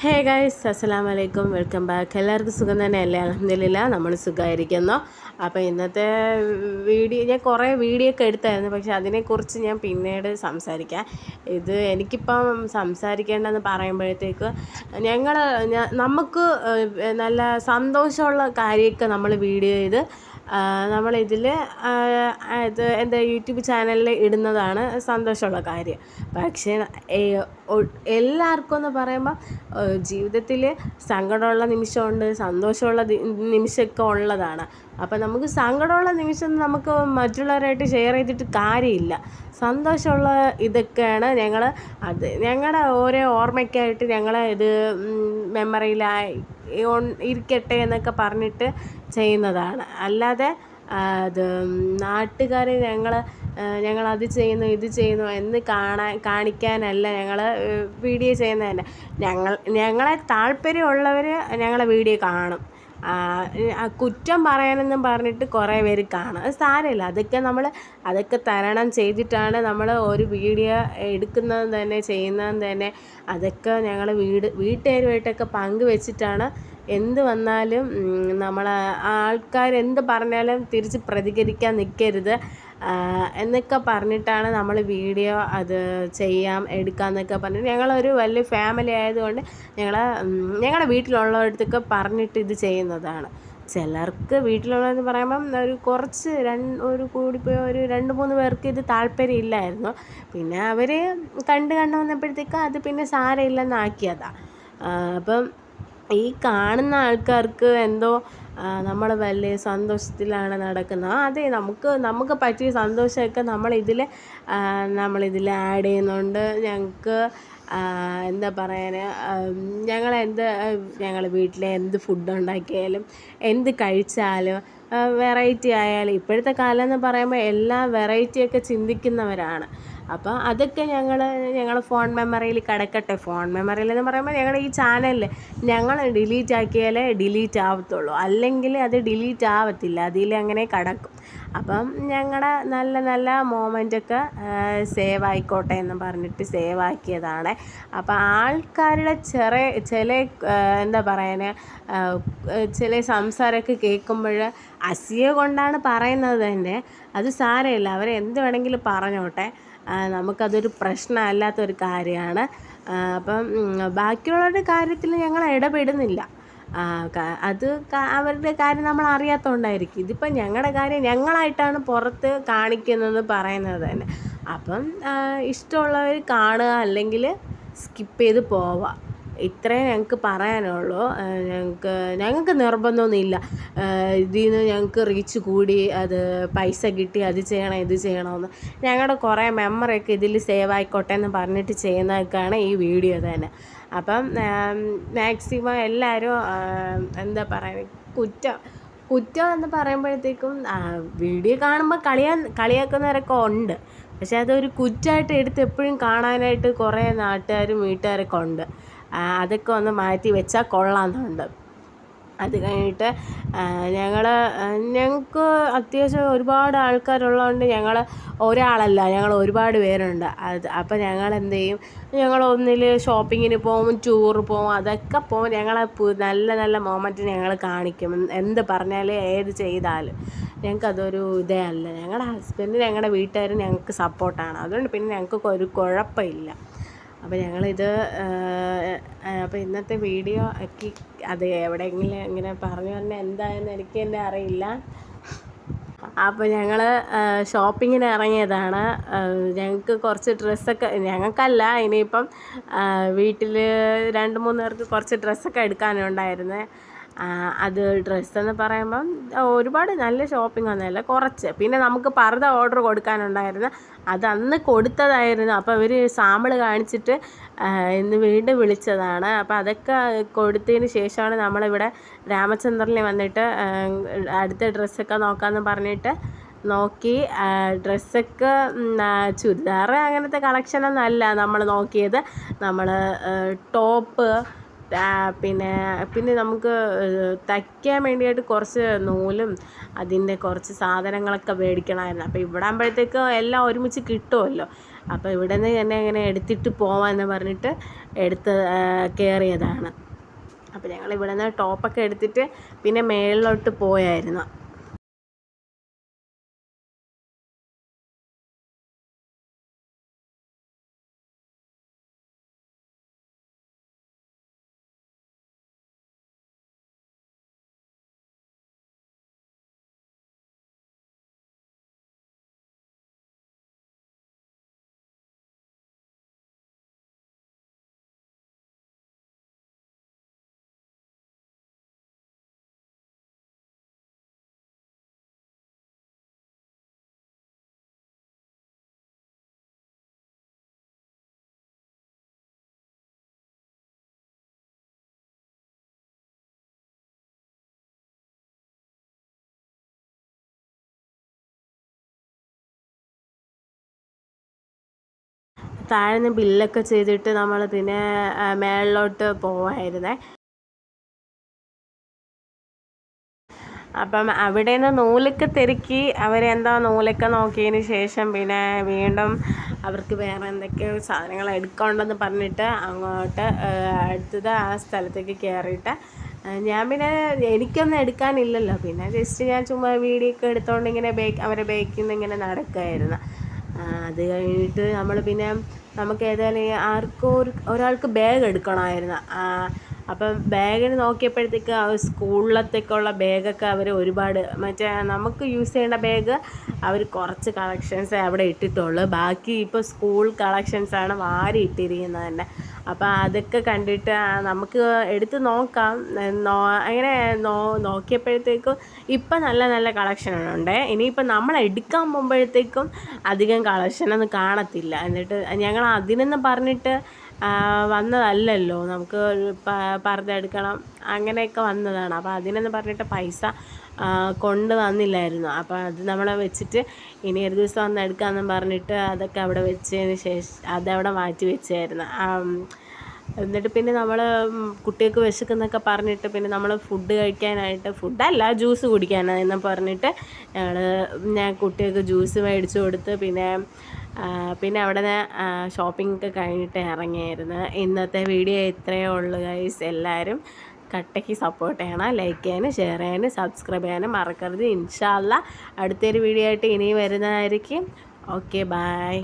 Hey guys, അസ്സലാമു അലൈക്കും, welcome back. എല്ലാവർക്കും സുഖം തന്നെയല്ലേ? അൽഹംദുലില്ലാ, നമ്മൾ സുഖമായിരിക്കുന്നു. അപ്പോൾ ഇന്നത്തെ വീഡിയോ ഞാൻ കുറേ വീഡിയോ ഒക്കെ എടുത്തായിരുന്നു, പക്ഷെ അതിനെക്കുറിച്ച് ഞാൻ പിന്നീട് സംസാരിക്കാം. എനിക്കിപ്പം സംസാരിക്കേണ്ടതെന്ന് പറയുമ്പോഴത്തേക്ക് നമുക്ക് നല്ല സന്തോഷമുള്ള കാര്യമൊക്കെ നമ്മൾ വീഡിയോ ചെയ്ത് നമ്മളിതിൽ എൻ്റെ യൂട്യൂബ് ചാനലിൽ ഇടുന്നതാണ് സന്തോഷമുള്ള കാര്യം. പക്ഷേ എല്ലാവർക്കും എന്ന് പറയുമ്പോൾ ജീവിതത്തിൽ സങ്കടമുള്ള നിമിഷമുണ്ട്, സന്തോഷമുള്ള നിമിഷമൊക്കെ ഉള്ളതാണ്. അപ്പം നമുക്ക് സങ്കടമുള്ള നിമിഷം നമുക്ക് മറ്റുള്ളവരായിട്ട് ഷെയർ ചെയ്തിട്ട് കാര്യമില്ല. സന്തോഷമുള്ള ഇതൊക്കെയാണ് ഞങ്ങളുടെ ഓരോ ഓർമ്മയ്ക്കായിട്ട് ഇത് മെമ്മറിയിലായി ഇരിക്കട്ടെ എന്നൊക്കെ പറഞ്ഞിട്ട് ചെയ്യുന്നതാണ്. അല്ലാതെ അത് നാട്ടുകാരെ ഞങ്ങളത് ചെയ്യുന്നു ഇത് ചെയ്യുന്നു എന്ന് കാണിക്കാനല്ല ഞങ്ങൾ വീഡിയോ ചെയ്യുന്നത് തന്നെ. ഞങ്ങളെ താല്പര്യമുള്ളവർ ഞങ്ങളെ വീഡിയോ കാണും. കുറ്റം പറയാനെന്നും പറഞ്ഞിട്ട് കുറേ പേര് കാണും. അത് സാരമില്ല, അതൊക്കെ തരണം ചെയ്തിട്ടാണ് നമ്മൾ ഒരു വീഡിയോ എടുക്കുന്നത് തന്നെ ചെയ്യുന്നത് തന്നെ. അതൊക്കെ ഞങ്ങൾ വീട്ടുകാരുമായിട്ടൊക്കെ പങ്കുവെച്ചിട്ടാണ്. എന്ത് വന്നാലും ആൾക്കാരെന്ത് പറഞ്ഞാലും തിരിച്ച് പ്രതികരിക്കാൻ നിൽക്കരുത് എന്നൊക്കെ പറഞ്ഞിട്ടാണ് നമ്മൾ വീഡിയോ എടുക്കാമെന്നൊക്കെ പറഞ്ഞിട്ട് ഞങ്ങളൊരു വലിയ ഫാമിലി ആയതുകൊണ്ട് ഞങ്ങളുടെ വീട്ടിലുള്ളവരടുത്തൊക്കെ പറഞ്ഞിട്ട് ഇത് ചെയ്യുന്നതാണ്. ചിലർക്ക് വീട്ടിലുള്ളതെന്ന് പറയുമ്പം കൂടിപ്പോയി ഒരു 2-3 പേർക്ക് ഇത് താല്പര്യം ഇല്ലായിരുന്നു. പിന്നെ അവർ കണ്ടു വന്നപ്പോഴത്തേക്ക് അത് പിന്നെ സാരമില്ലെന്നാക്കിയതാണ്. അപ്പം ഈ കാണുന്ന ആൾക്കാർക്ക് എന്തോ നമ്മൾ വലിയ സന്തോഷത്തിലാണ് നടക്കുന്നത്. അതെ, നമുക്ക് പറ്റിയ സന്തോഷമൊക്കെ നമ്മളിതിൽ ആഡ് ചെയ്യുന്നുണ്ട്. ഞങ്ങൾക്ക് എന്താ പറയാൻ, ഞങ്ങൾ വീട്ടിൽ എന്ത് ഫുഡ് ഉണ്ടാക്കിയാലും എന്ത് കഴിച്ചാലും വെറൈറ്റി ആയാലും, ഇപ്പോഴത്തെ കാലം എന്ന് പറയുമ്പോൾ എല്ലാ വെറൈറ്റിയൊക്കെ ചിന്തിക്കുന്നവരാണ്. അപ്പോൾ അതൊക്കെ ഞങ്ങൾ ഫോൺ മെമ്മറിയിൽ കിടക്കട്ടെ. ഫോൺ മെമ്മറിയിൽ എന്ന് പറയുമ്പോൾ ഞങ്ങളുടെ ഈ ചാനലിൽ ഞങ്ങൾ ഡിലീറ്റ് ആക്കിയാലേ ഡിലീറ്റ് ആവത്തുള്ളൂ, അല്ലെങ്കിൽ അത് ഡിലീറ്റ് ആവത്തില്ല, അതിൽ അങ്ങനെ കിടക്കും. അപ്പം ഞങ്ങളുടെ നല്ല നല്ല മൊമെൻ്റൊക്കെ സേവ് ആയിക്കോട്ടെ എന്ന് പറഞ്ഞിട്ട് സേവ് ആക്കിയതാണ്. അപ്പോൾ ആൾക്കാരുടെ ചില എന്താ പറയാൻ, ചില സംസാരമൊക്കെ കേൾക്കുമ്പോൾ അസൂയ കൊണ്ടാണ് പറയുന്നത് തന്നെ. അത് സാരമില്ല, അവരെന്ത് വേണമെങ്കിലും പറഞ്ഞോട്ടെ, നമുക്കതൊരു പ്രശ്നമല്ലാത്തൊരു കാര്യമാണ്. അപ്പം ബാക്കിയുള്ളവരുടെ കാര്യത്തിൽ ഞങ്ങൾ ഇടപെടുന്നില്ല. അവരുടെ കാര്യം നമ്മൾ അറിയാത്തതുകൊണ്ടായിരിക്കും. ഇതിപ്പം ഞങ്ങളുടെ കാര്യം ഞങ്ങളായിട്ടാണ് പുറത്ത് കാണിക്കുന്നത് പറയുന്നത് തന്നെ. അപ്പം ഇഷ്ടമുള്ളവർ കാണുക, അല്ലെങ്കിൽ സ്കിപ്പ് ചെയ്ത് പോവുക. ഇത്രയും ഞങ്ങൾക്ക് പറയാനുള്ളൂ. ഞങ്ങൾക്ക് നിർബന്ധമൊന്നുമില്ല ഇതിൽ നിന്ന് ഞങ്ങൾക്ക് റീച്ച് കൂടി അത് പൈസ കിട്ടി അത് ചെയ്യണം ഇത് ചെയ്യണമെന്ന്. ഞങ്ങളുടെ കുറേ മെമ്മറിയൊക്കെ ഇതിൽ സേവ് ആയിക്കോട്ടെ എന്ന് പറഞ്ഞിട്ട് ചെയ്യുന്നതൊക്കെയാണ് ഈ വീഡിയോ തന്നെ. അപ്പം മാക്സിമം എല്ലാവരും എന്താ പറയുക, കുറ്റം എന്ന് പറയുമ്പോഴത്തേക്കും വീഡിയോ കാണുമ്പോൾ കളിയാക്കുന്നവരൊക്കെ ഉണ്ട്. പക്ഷെ അതൊരു കുറ്റമായിട്ട് എടുത്ത് എപ്പോഴും കാണാനായിട്ട് കുറേ നാട്ടുകാരും വീട്ടുകാരൊക്കെ ഉണ്ട്. അതൊക്കെ ഒന്ന് മാറ്റി വെച്ചാൽ കൊള്ളാമെന്നുണ്ട്. അത് കഴിഞ്ഞിട്ട് ഞങ്ങൾക്ക് അത്യാവശ്യം ഒരുപാട് ആൾക്കാരുള്ളതുകൊണ്ട് ഒരാളല്ല, ഞങ്ങൾ ഒരുപാട് പേരുണ്ട്. അപ്പം ഞങ്ങൾ എന്ത് ചെയ്യും, ഒന്നിൽ ഷോപ്പിങ്ങിന് പോകും, ടൂറ് പോകും, അതൊക്കെ പോകും. നല്ല നല്ല മൊമെൻറ്റ് ഞങ്ങൾ കാണിക്കും. എന്ത് പറഞ്ഞാലും ഏത് ചെയ്താലും ഞങ്ങൾക്കതൊരു ഇതേ അല്ല. ഞങ്ങളുടെ ഹസ്ബൻഡ് ഞങ്ങളുടെ വീട്ടുകാരും ഞങ്ങൾക്ക് സപ്പോർട്ടാണ്. അതുകൊണ്ട് പിന്നെ ഞങ്ങൾക്ക് ഒരു കുഴപ്പമില്ല. അപ്പോൾ അപ്പോൾ ഇന്നത്തെ വീഡിയോ അത് എവിടെയെങ്കിലും ഇങ്ങനെ പറഞ്ഞു പറഞ്ഞാൽ എന്തായെന്ന് എനിക്ക് തന്നെ അറിയില്ല. അപ്പോൾ ഞങ്ങൾ ഷോപ്പിങ്ങിന് ഇറങ്ങിയതാണ്. ഞങ്ങൾക്ക് കുറച്ച് ഡ്രസ്സൊക്കെ, ഞങ്ങൾക്കല്ല, ഇനിയിപ്പം വീട്ടിൽ 2-3 പേർക്ക് കുറച്ച് ഡ്രസ്സൊക്കെ എടുക്കാനുണ്ടായിരുന്നു. അത് ഡ്രസ്സെന്ന് പറയുമ്പം ഒരുപാട് നല്ല ഷോപ്പിംഗ് ഒന്നുമല്ല, കുറച്ച്. പിന്നെ നമുക്ക് പർദ്ദ ഓർഡർ കൊടുക്കാനുണ്ടായിരുന്നു, അത് അന്ന് കൊടുത്തതായിരുന്നു. അപ്പോൾ അവർ സാമ്പിൾ കാണിച്ചിട്ട് ഇന്ന് വീണ്ടും വിളിച്ചതാണ്. അപ്പോൾ അതൊക്കെ കൊടുത്തതിന് ശേഷമാണ് നമ്മളിവിടെ രാമചന്ദ്രനിൽ വന്നിട്ട് അടുത്ത ഡ്രസ്സൊക്കെ നോക്കാമെന്ന് പറഞ്ഞിട്ട് നോക്കി. ഡ്രസ്സൊക്കെ ചുരിദാർ അങ്ങനത്തെ കളക്ഷനൊന്നും അല്ല നമ്മൾ നോക്കിയത്. നമ്മൾ ടോപ്പ്, പിന്നെ നമുക്ക് തയ്ക്കാൻ വേണ്ടിയിട്ട് കുറച്ച് നൂലും അതിൻ്റെ കുറച്ച് സാധനങ്ങളൊക്കെ മേടിക്കണമായിരുന്നു. അപ്പോൾ ഇവിടെ ആകുമ്പോഴത്തേക്ക് എല്ലാം ഒരുമിച്ച് കിട്ടുമല്ലോ. അപ്പോൾ ഇവിടെ നിന്ന് തന്നെ ഇങ്ങനെ എടുത്തിട്ട് പോവാമെന്ന് പറഞ്ഞിട്ട് കയറിയതാണ്. അപ്പോൾ ഞങ്ങൾ ഇവിടെ നിന്ന് ടോപ്പൊക്കെ എടുത്തിട്ട് പിന്നെ മേളിലോട്ട് പോയായിരുന്നു. താഴെ നിന്ന് ബില്ലൊക്കെ ചെയ്തിട്ട് നമ്മൾ പിന്നെ മേളിലോട്ട് പോവായിരുന്നേ. അപ്പം അവിടെ നിന്ന് നൂലൊക്കെ തിരക്കി അവരെന്താ നൂലൊക്കെ നോക്കിയതിന് ശേഷം പിന്നെ വീണ്ടും അവർക്ക് വേറെ എന്തൊക്കെയോ സാധനങ്ങൾ എടുക്കണമെന്ന് പറഞ്ഞിട്ട് അങ്ങോട്ട് അടുത്തത് ആ സ്ഥലത്തേക്ക് കയറിയിട്ട് ഞാൻ പിന്നെ എനിക്കൊന്നും എടുക്കാനില്ലല്ലോ, പിന്നെ ജസ്റ്റ് ഞാൻ ചുമ്മാ വീഡിയോ ഒക്കെ എടുത്തുകൊണ്ട് ഇങ്ങനെ അവരെ ബേക്കിൽ നിന്ന് ഇങ്ങനെ നടക്കുമായിരുന്നു. അത് കഴിഞ്ഞിട്ട് നമ്മൾ പിന്നെ നമുക്ക് ഏതായാലും ഒരാൾക്ക് ബാഗ് എടുക്കണമായിരുന്നു. അപ്പം ബാഗിന് നോക്കിയപ്പോഴത്തേക്ക് സ്കൂളിലത്തേക്കുള്ള ബാഗൊക്കെ അവർ ഒരുപാട് നമുക്ക് യൂസ് ചെയ്യേണ്ട ബാഗ് അവർ കുറച്ച് കളക്ഷൻസേ അവിടെ ഇട്ടിട്ടുള്ളൂ. ബാക്കി ഇപ്പോൾ സ്കൂൾ കളക്ഷൻസാണ് വാരി ഇട്ടിരിക്കുന്നത് തന്നെ. അപ്പോൾ അതൊക്കെ കണ്ടിട്ട് നമുക്ക് എടുത്ത് നോക്കാം. അങ്ങനെ നോക്കിയപ്പോഴത്തേക്കും ഇപ്പം നല്ല നല്ല കളക്ഷനുണ്ട്. ഇനിയിപ്പോൾ നമ്മൾ എടുക്കാൻ പോകുമ്പോഴത്തേക്കും അധികം കളക്ഷനൊന്നും കാണത്തില്ല. എന്നിട്ട് ഞങ്ങൾ അതിനെന്ന് പറഞ്ഞിട്ട് വന്നതല്ലല്ലോ, നമുക്ക് പറഞ്ഞെടുക്കണം അങ്ങനെയൊക്കെ വന്നതാണ്. അപ്പോൾ അതിനെന്ന് പറഞ്ഞിട്ട് പൈസ കൊണ്ട് വന്നില്ലായിരുന്നു. അപ്പോൾ അത് നമ്മളെ വെച്ചിട്ട് ഇനി ഒരു ദിവസം വന്ന് എടുക്കാമെന്ന് പറഞ്ഞിട്ട് അതൊക്കെ അവിടെ വെച്ചതിന് ശേഷം അതവിടെ മാറ്റി വെച്ചായിരുന്നു. എന്നിട്ട് പിന്നെ നമ്മൾ കുട്ടികൾക്ക് വിശക്കുന്നൊക്കെ പറഞ്ഞിട്ട് പിന്നെ നമ്മൾ ഫുഡ് കഴിക്കാനായിട്ട്, ഫുഡല്ല ജ്യൂസ് കുടിക്കാനെന്ന് പറഞ്ഞിട്ട് ഞാൻ കുട്ടികൾക്ക് ജ്യൂസ് മേടിച്ചു കൊടുത്ത് പിന്നെ അവിടെ നിന്ന് ഷോപ്പിംഗ് ഒക്കെ കഴിഞ്ഞിട്ട് ഇറങ്ങിയായിരുന്നു. ഇന്നത്തെ വീഡിയോ ഇത്രയേ ഉള്ളൂ ഗൈസ്. എല്ലാവരും കട്ടയ്ക്ക് സപ്പോർട്ട് ചെയ്യണം. ലൈക്ക് ചെയ്യാനും ഷെയർ ചെയ്യാനും സബ്സ്ക്രൈബ് ചെയ്യാനും മറക്കരുത്. ഇൻഷാ അല്ലാഹ് അടുത്തൊരു വീഡിയോ ആയിട്ട് ഇനി വരുന്നതായിരിക്കും. Okay, by.